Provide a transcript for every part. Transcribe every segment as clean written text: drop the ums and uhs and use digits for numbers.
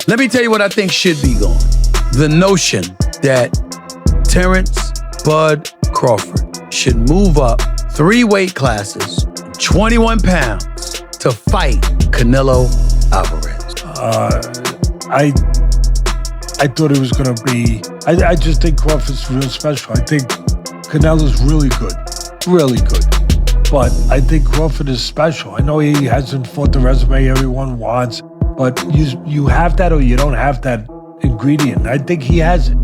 Let me tell you what I think should be gone. The notion that Terence Bud Crawford should move up 3 weight classes, 21 pounds, to fight Canelo Alvarez. I thought it was going to be... I just think Crawford's real special. I think Canelo's really good. Really good. But I think Crawford is special. I know he hasn't fought the resume everyone wants, but you have that or you don't have that ingredient. I think he has it.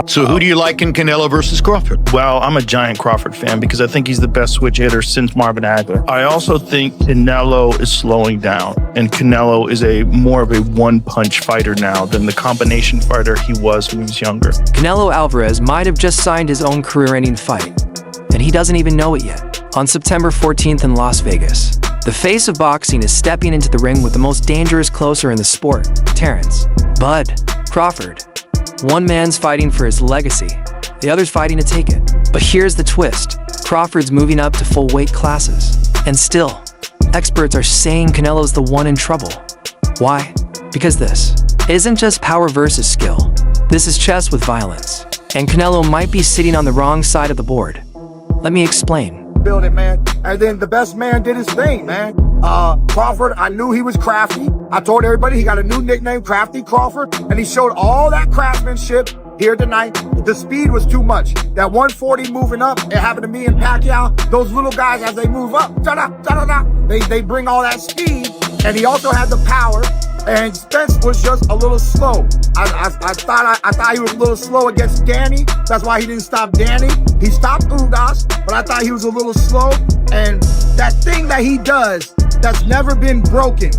So who do you like in Canelo versus Crawford? Well, I'm a giant Crawford fan because I think he's the best switch hitter since Marvin Hagler. I also think Canelo is slowing down, and Canelo is more of a one-punch fighter now than the combination fighter he was when he was younger. Canelo Alvarez might have just signed his own career-ending fight, and he doesn't even know it yet. On September 14th in Las Vegas, the face of boxing is stepping into the ring with the most dangerous closer in the sport, Terence Bud Crawford. One man's fighting for his legacy, the other's fighting to take it. But here's the twist. Crawford's moving up to full weight classes. And still, experts are saying Canelo's the one in trouble. Why? Because this isn't just power versus skill. This is chess with violence. And Canelo might be sitting on the wrong side of the board. Let me explain. Build it, man. And then the best man did his thing, man. Crawford, I knew he was crafty. I told everybody he got a new nickname, Crafty Crawford, and he showed all that craftsmanship here tonight. The speed was too much. That 140 moving up, it happened to me and Pacquiao. Those little guys, as they move up, they bring all that speed, and he also had the power. And Spence was just a little slow. I thought he was a little slow against Danny. That's why he didn't stop Danny. He stopped Ugas, but I thought he was a little slow. And that thing that he does that's never been broken.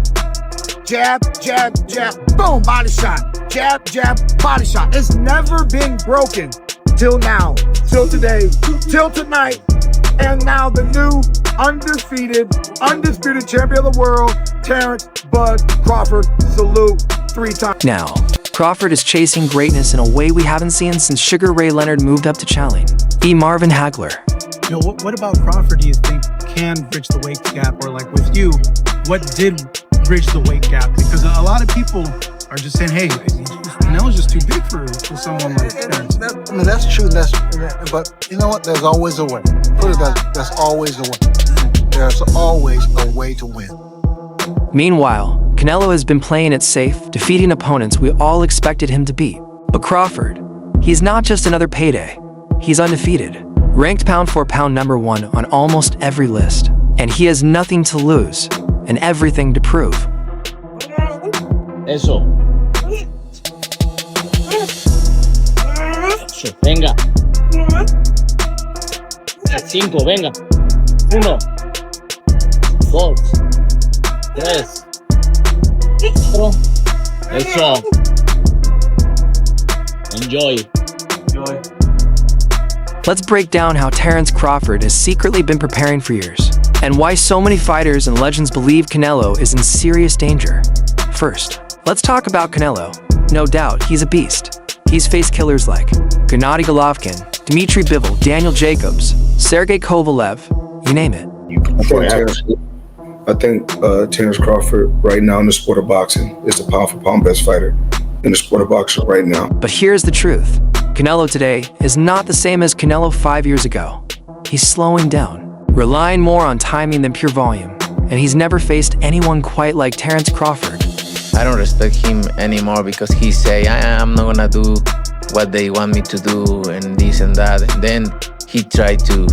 Jab, jab, jab, boom, body shot. Jab, jab, body shot. It's never been broken till now, till today, till tonight. And now the new undisputed champion of the world, Terence Bud Crawford. Salute 3 times. Now, Crawford is chasing greatness in a way we haven't seen since Sugar Ray Leonard moved up to challenge Marvin Hagler. You know, what about Crawford do you think can bridge the weight gap? Or like with you, what did bridge the weight gap? Because a lot of people are just saying, hey, Canelo's just too big for someone like Terence. I mean, that's true. But you know what? There's always a way. Put it that there's always a way. There's always a way to win. Meanwhile, Canelo has been playing it safe, defeating opponents we all expected him to beat. But Crawford, he's not just another payday. He's undefeated, ranked pound for pound #1 on almost every list. And he has nothing to lose and everything to prove. Eso. Venga. 5, venga. 1, 2, 3, 4. Eso. Enjoy. Let's break down how Terence Crawford has secretly been preparing for years, and why so many fighters and legends believe Canelo is in serious danger. First, let's talk about Canelo. No doubt, he's a beast. He's faced killers like Gennady Golovkin, Dmitry Bivol, Daniel Jacobs, Sergey Kovalev, you name it. I think Terence Crawford right now in the sport of boxing is the pound for pound best fighter in the sport of boxing right now. But here's the truth. Canelo today is not the same as Canelo 5 years ago. He's slowing down, relying more on timing than pure volume, and he's never faced anyone quite like Terence Crawford. I don't respect him anymore because he say, I'm not gonna do what they want me to do and this and that. And then he tried to,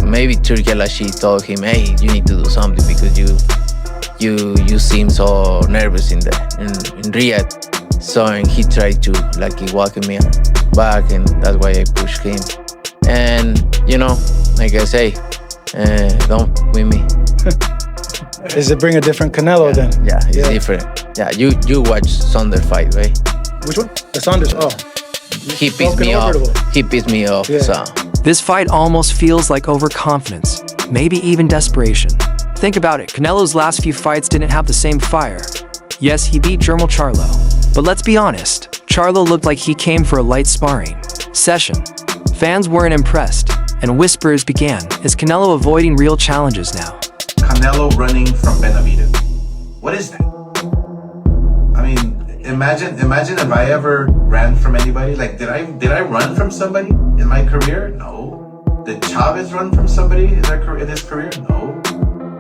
maybe Turki Alashi told him, hey, you need to do something because you seem so nervous in Riyadh. So and he tried to like walk me back, and that's why I pushed him. And you know, like I say, don't win me. Is it bring a different Canelo then? Yeah, it's different. Yeah, you watch Saunders fight, right? Which one? The Saunders. Oh, he pissed me off. He pissed me off. Yeah. So this fight almost feels like overconfidence, maybe even desperation. Think about it. Canelo's last few fights didn't have the same fire. Yes, he beat Jermall Charlo, but let's be honest. Charlo looked like he came for a light sparring session. Fans weren't impressed, and whispers began. Is Canelo avoiding real challenges now? Canelo running from Benavides. What is that? I mean, Imagine if I ever ran from anybody. Like, did I run from somebody in my career? No. Did Chavez run from somebody in his career? No.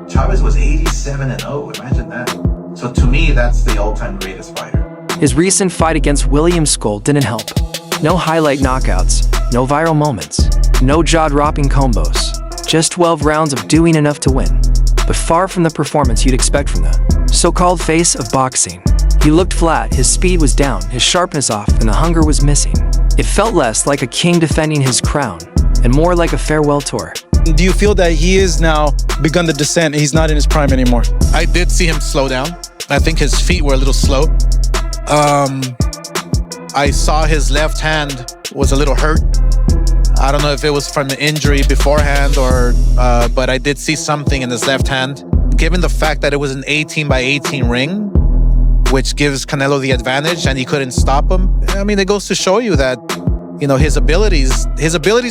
Chavez was 87-0. Imagine that. So to me, that's the all-time greatest fighter. His recent fight against William Skull didn't help. No highlight knockouts, no viral moments, no jaw-dropping combos. Just 12 rounds of doing enough to win, but far from the performance you'd expect from the so-called face of boxing. He looked flat, his speed was down, his sharpness off, and the hunger was missing. It felt less like a king defending his crown, and more like a farewell tour. Do you feel that he is now begun the descent and he's not in his prime anymore? I did see him slow down. I think his feet were a little slow. I saw his left hand was a little hurt. I don't know if it was from the injury beforehand or, but I did see something in his left hand. Given the fact that it was an 18-by-18 ring, which gives Canelo the advantage and he couldn't stop him. I mean, it goes to show you that, you know, his abilities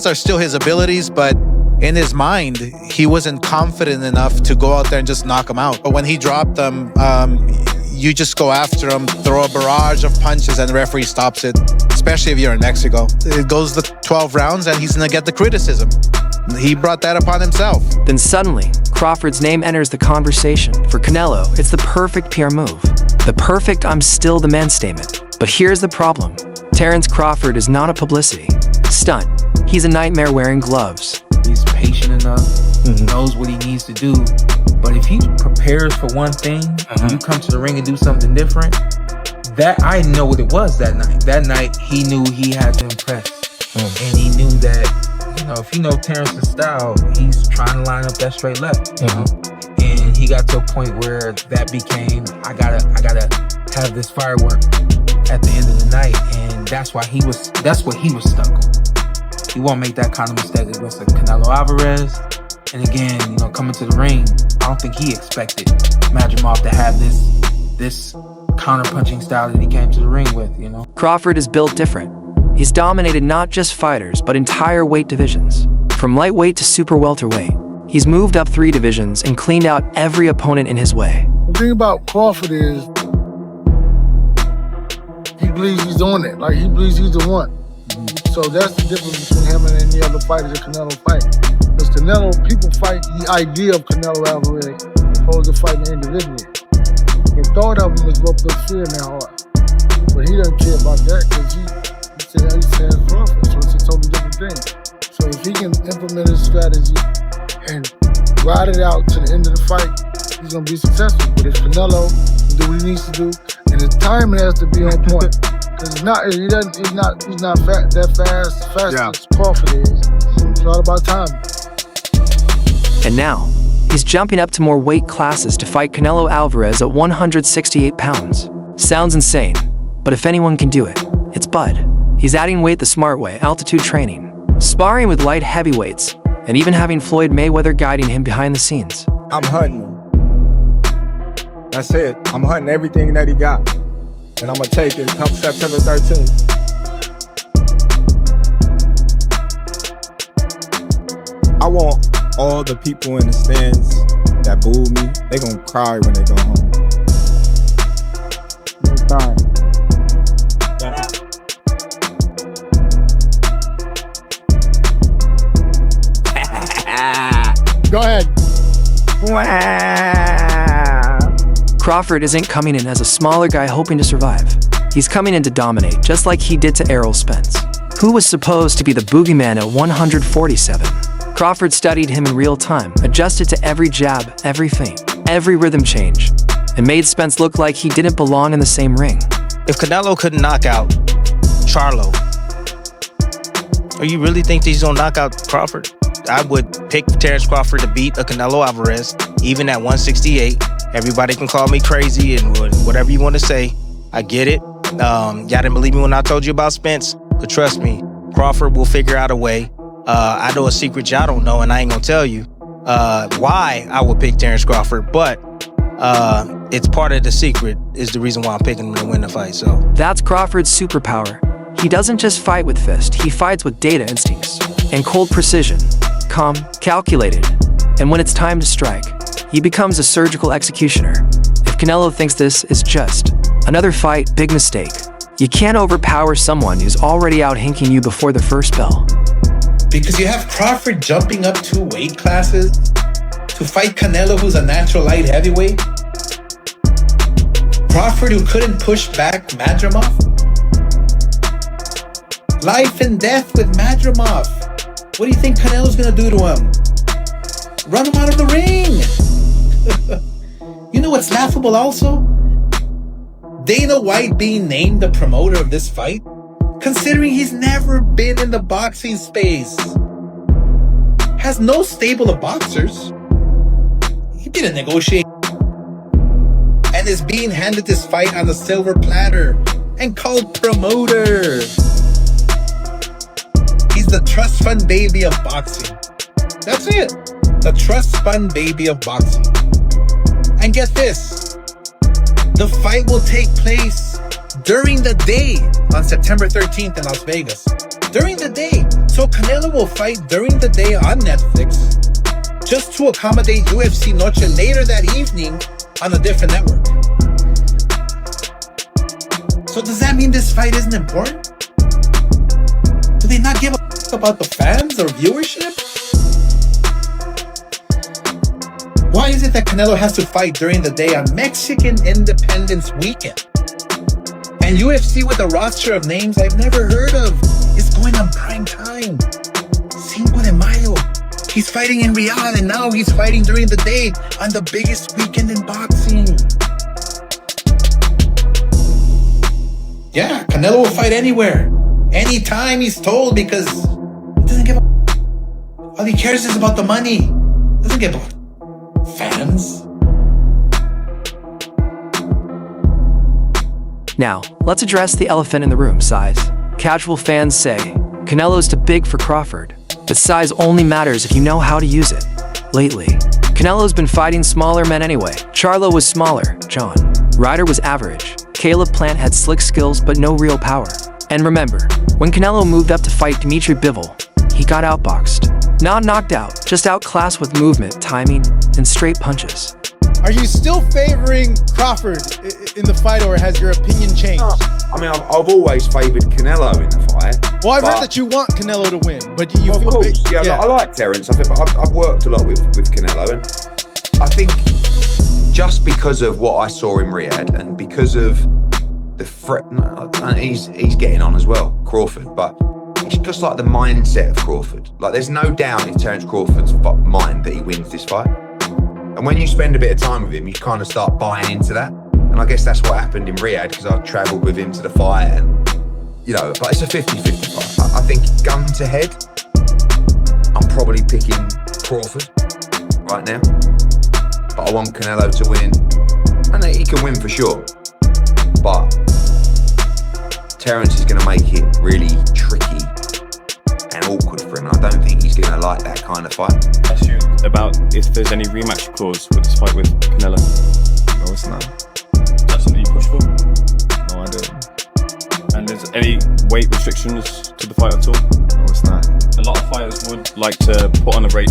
are still his abilities, but in his mind, he wasn't confident enough to go out there and just knock him out. But when he dropped them, you just go after him, throw a barrage of punches, and the referee stops it, especially if you're in Mexico. It goes the 12 rounds, and he's going to get the criticism. He brought that upon himself. Then suddenly, Crawford's name enters the conversation. For Canelo, it's the perfect PR move. The perfect I'm still the man statement. But here's the problem. Terence Crawford is not a publicity stunt. He's a nightmare wearing gloves. He's patient enough, knows what he needs to do. But if he prepares for one thing, you come to the ring and do something different, that I know what it was that night. That night, he knew he had to impress. And he knew that, you know, if you know Terence's style, he's trying to line up that straight left, you know? And he got to a point where that became, I gotta have this firework at the end of the night. And that's what he was stuck on. He won't make that kind of mistake against Canelo Alvarez. And again, you know, coming to the ring, I don't think he expected Madrimov to have this counter-punching style that he came to the ring with, you know. Crawford is built different. He's dominated not just fighters, but entire weight divisions. From lightweight to super welterweight, he's moved up 3 divisions and cleaned out every opponent in his way. The thing about Crawford is he believes he's on it. Like, he believes he's the one. So that's the difference between him and any other fighter that Canelo fight. Because Canelo, people fight the idea of Canelo Alvarez opposed to fighting individually. The thought of him is what puts fear in their heart. But he doesn't care about that because he said Terence Crawford, so it's a totally different thing. So if he can implement his strategy and ride it out to the end of the fight, he's gonna be successful. But if Canelo can do what he needs to do, and his timing has to be on point. Because he's not that fast as Crawford is. It's all about timing. And now, he's jumping up to more weight classes to fight Canelo Alvarez at 168 pounds. Sounds insane, but if anyone can do it, it's Bud. He's adding weight the smart way, altitude training, sparring with light heavyweights, and even having Floyd Mayweather guiding him behind the scenes. I'm hunting him. That's it. I'm hunting everything that he got. And I'm going to take it come September 13th. I want all the people in the stands that booed me, they going to cry when they go home. No time. Go ahead. Crawford isn't coming in as a smaller guy hoping to survive. He's coming in to dominate, just like he did to Errol Spence, who was supposed to be the boogeyman at 147. Crawford studied him in real time, adjusted to every jab, every feint, every rhythm change, and made Spence look like he didn't belong in the same ring. If Canelo couldn't knock out Charlo, or you really think that he's gonna knock out Crawford? I would pick Terence Crawford to beat a Canelo Alvarez, even at 168. Everybody can call me crazy and whatever you want to say. I get it. Y'all didn't believe me when I told you about Spence, but trust me, Crawford will figure out a way. I know a secret y'all don't know, and I ain't gonna tell you why I would pick Terence Crawford, but it's part of the secret is the reason why I'm picking him to win the fight. So that's Crawford's superpower. He doesn't just fight with fist, he fights with data instincts and cold precision, calm, calculated, and when it's time to strike, he becomes a surgical executioner. If Canelo thinks this is just another fight, big mistake. You can't overpower someone who's already out hinking you before the first bell. Because you have Crawford jumping up 2 weight classes to fight Canelo, who's a natural light heavyweight. Crawford, who couldn't push back Madrimov. Life and death with Madrimov. What do you think Canelo's gonna do to him? Run him out of the ring. You know what's laughable also? Dana White being named the promoter of this fight, considering he's never been in the boxing space. Has no stable of boxers. He didn't negotiate. And is being handed this fight on a silver platter and called promoter. He's the trust fund baby of boxing. That's it. The trust fund baby of boxing. And get this. The fight will take place during the day on September 13th in Las Vegas. During the day. So Canelo will fight during the day on Netflix just to accommodate UFC Noche later that evening on a different network. So does that mean this fight isn't important? Do they not give a f about the fans or viewership? Why is it that Canelo has to fight during the day on Mexican Independence Weekend? And UFC with a roster of names I've never heard of is going on prime time. Cinco de Mayo. He's fighting in Riyadh and now he's fighting during the day on the biggest weekend in boxing. Yeah, Canelo will fight anywhere. Anytime he's told because he doesn't give a all he cares is about the money. Doesn't give a fans. Now, let's address the elephant in the room, size. Casual fans say, Canelo's too big for Crawford, but size only matters if you know how to use it. Lately, Canelo's been fighting smaller men anyway. Charlo was smaller, John. Ryder was average. Caleb Plant had slick skills but no real power. And remember, when Canelo moved up to fight Dimitri Bivol, he got outboxed. Not knocked out, just outclassed with movement, timing, and straight punches. Are you still favoring Crawford in the fight, or has your opinion changed? I mean, I've always favoured Canelo in the fight. Well, I've heard that you want Canelo to win, but you feel of course, yeah. I like Terence. I've worked a lot with Canelo, and I think just because of what I saw in Riyadh and because of the threat, and he's getting on as well, Crawford, but it's just like the mindset of Crawford. Like, there's no doubt in Terence Crawford's mind that he wins this fight. And when you spend a bit of time with him, you kind of start buying into that. And I guess that's what happened in Riyadh, because I travelled with him to the fight, and you know, but it's a 50-50 fight. I think gun to head, I'm probably picking Crawford right now. But I want Canelo to win. And he can win for sure. But Terence is going to make it really tricky and awkward for him. And I don't think he's going to like that kind of fight. Ask you about if there's any rematch clause with this fight with Canelo. No, it's not. Is that something you push for? No, I didn't. And there's any weight restrictions to the fight at all? No, it's not. A lot of fighters would like to put on a weight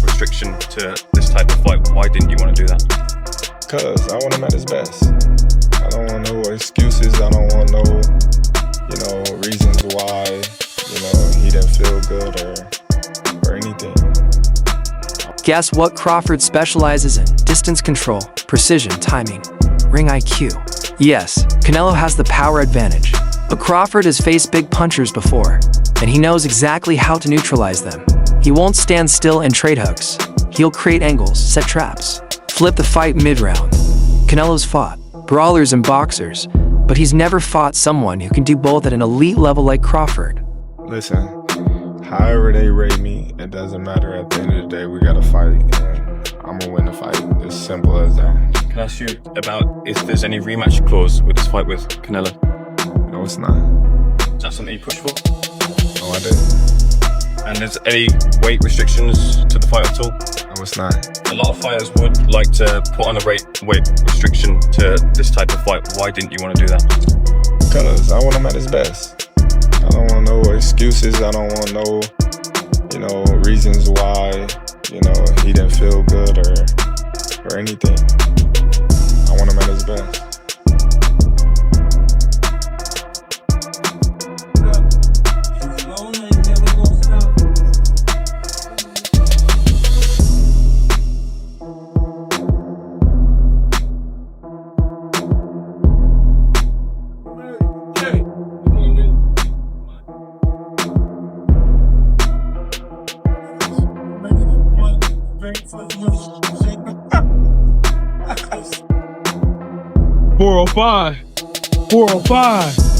restriction to this type of fight. Why didn't you want to do that? Because I want him at his best. I don't want no excuses. I don't want no, reasons why, he didn't feel good or anything. Guess what Crawford specializes in? Distance control, precision, timing, ring IQ. Yes, Canelo has the power advantage, but Crawford has faced big punchers before, and he knows exactly how to neutralize them. He won't stand still and trade hooks. He'll create angles, set traps, flip the fight mid-round. Canelo's fought brawlers and boxers, but he's never fought someone who can do both at an elite level like Crawford. Listen, however they rate me, it doesn't matter. At the end of the day, we gotta fight, and I'm gonna win the fight. It's simple as that. Can I ask you about if there's any rematch clause with this fight with Canelo? No, it's not. Is that something you push for? No, I didn't. And there's any weight restrictions to the fight at all? No, it's not. A lot of fighters would like to put on a weight restriction to this type of fight. Why didn't you want to do that? Because I want him at his best. I don't want no excuses. I don't want no, reasons why, he didn't feel good or anything. I want him at his his best. $405. $405.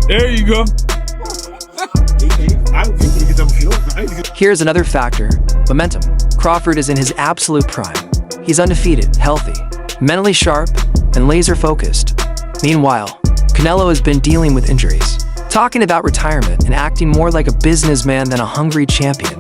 There you go. Here's another factor: momentum. Crawford is in his absolute prime. He's undefeated, healthy, mentally sharp, and laser focused. Meanwhile, Canelo has been dealing with injuries, talking about retirement and acting more like a businessman than a hungry champion.